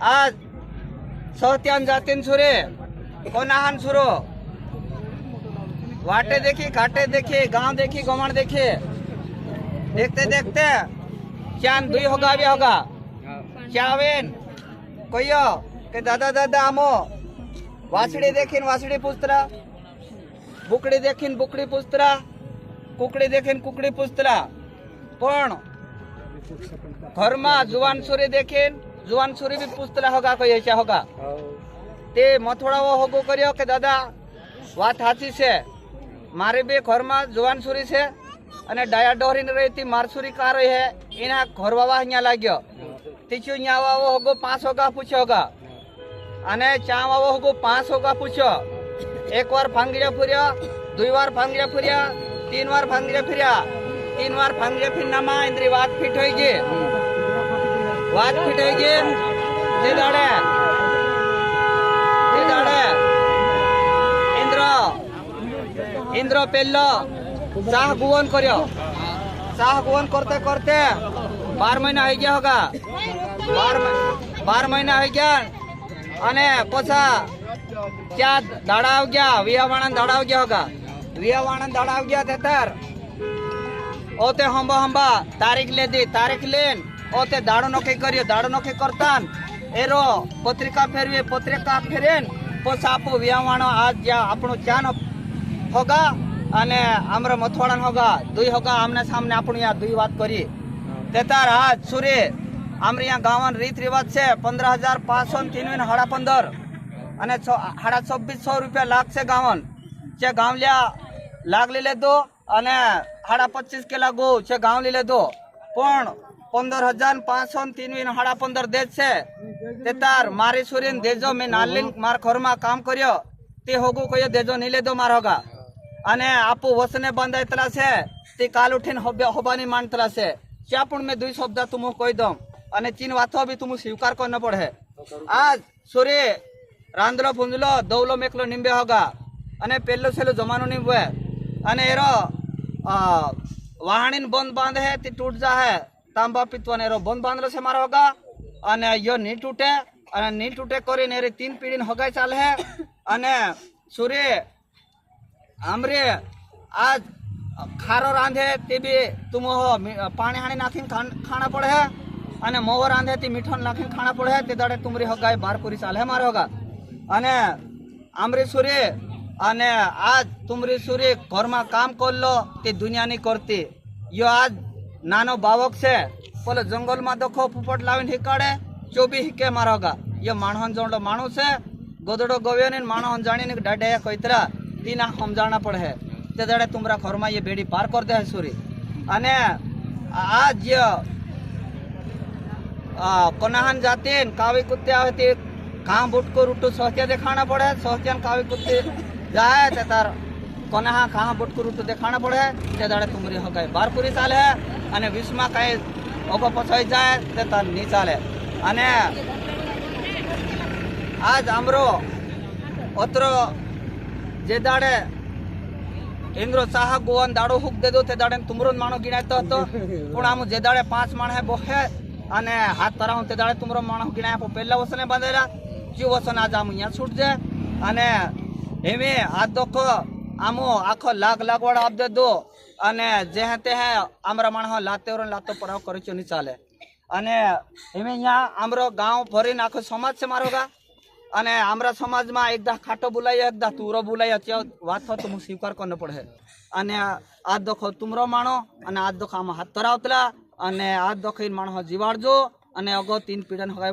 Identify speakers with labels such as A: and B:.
A: आज सहत्यान जातीन सुरे कोनाहन सुरो वाटे देखी घाटे देखी गांव देखी गमन देखी देखते देखते चांद दुई होगा भी होगा चावेन कोयो के दादा दादा आमो वासड़ी देखीन वासड़ी पूछतरा बुकड़ी देखीन बुकड़ी पूछतरा कुकड़ी देखीन कुकड़ी पूछतरा पण घर में जुवान सुरी देखीन जुवान सुरी भी पूछतरा होगा कोई ऐसा होगा ते मथोड़ा वो होगो करियो के दादा बात हाथी से मारे भी घर में जुवान सुरी से अने डाया डोरी ने रही थी मारसुरी का रही है इना घर बाबा यहाँ लाग्यो तीचू यहाँ वो होगो 5 होगा पूछो होगा अने चा वो होगो 5 होगा पूछो एक बार फांगिया फुरिया 2 बार फांगिया फुरिया 3 बार फांगिया फिरिया 3 बार फांगिया फिरना मा इंद्री बात फिट होगी ते दाड़े इंद्र पेल्लो चाह गुवन करियो चाह गुवन करते करते 12 महीना हो गया होगा 12 महीना हो गया अने पछा क्या दाड़ा हो गया वियावाणन दाड़ा हो गया होगा वियावाणन दाड़ा हो गया तेतर ओते हंबा तारीख ले दी तारीख लेन ओते दाड़ो नखे करियो दाड़ो नखे करतान एरो पत्रिका फेरवे पत्रिका फेरेन पोसापो वियावाणो आज जा आपनो चान होगा अने आमरा मथवाड़न होगा 2 होगा आमने सामने अपन यहाँ 2 बात करी तेतार आज सूर्य आमरे यहाँ गाँवन रीत रिवाज से 15,503 हाड़ा 15 अने हाड़ा 2600 रुपया लाख से गाँवन चे गाँव लिया लाग ले दो अने हाड़ा 25 के लागू चे गाँव ले दो पण 15,503 हाड़ा 15 देश से तेतार मारी सूर्य देजो में नालिन मार घर में काम करियो ते होगो कयो देजो नीले दो मार होगा अने आपू वसने बंधायतला से ते काल उठीन होबानी मानतला से चापुण में 2 शब्द तुम कही दम अने चीन वातो भी तुम स्वीकार करना पड़े आज सूर्य रांदलो पुंजलो दौलो मेकलो निंबे होगा अने पेलो सेलो जमानो निंबे अने एरो वाहनीन बंद बांध है ती टूट जा है तांबा पित्वन एरो बंद बांधलो से मारा होगा अने यो नी टूटे अने नी टूटे करी नेरे 3 पीढ़ी होगा चाल है अने सूर्य हमरे आज खारो रांधे ते भी तुम पानी हानी नाखी खाना पड़े है अने मोव रांधे ते मीठन नाखी खाना पड़े है ते दाड़े तुमरी होगा बार पूरी साल है मारे होगा अने आमरी सूर्य अने आज तुमरी सूर्य घर में काम कर लो ते दुनिया नहीं करती यो आज नानो बावक से बोले जंगल में देखो पुपट लाविन हिकाड़े 24 हिके मारा होगा यो मानहन जोड़ो मानुस है गोदड़ो गोवियन मानहन जानी डाडे कोईतरा तीना हम जाना पड़े है ते दाड़े तुमरा घर में ये बेड़ी पार कर दे है सूरी अने आज ये कोनाहन जातीन कावी कुत्ते आते कहाँ बुट को रूटो सहत्या दिखाना पड़े है सहत्यान कावी कुत्ते जाए ते तार कोनाहा कहाँ बुट को रूटो दिखाना पड़े है ते दाड़े तुमरी हो गए बार पूरी साल है अने विस्मा कहीं ओको पछाई जाए ते तार नी चाले अने आज आमरो ओतरो जे दाड़े इंद्रो चाह गोवन दाड़ो हुक दे दो ते दाड़े तुमरो मानो गिनातो तो पण आम जे दाड़े 5 माण है बोहे अने हाथ तराऊ ते दाड़े तुमरो मानो गिनाय पो पहला वसने बांधेला जी वसन आज आम यहाँ छूट जाए अने हेमे हाथ देखो आमो आखो लाग लागवाड़ आप दे दो अने जे ते है आमरा माणो लाते और लातो पराव करचो नहीं चाले अने हेमे यहाँ आमरो गाँव भरीन आखो समाज से मारोगा अने आमरा समाज में एकदा खाटो बुलाई एकदा तूरो बुलाई वात तुम स्वीकार करना पड़े अने आज देखो तुमरो माणो अने आज देखो आम हाथ तरावतला अने आज देखो इन माणो जीवाड़जो अने अगो 3 पीढ़ी होगा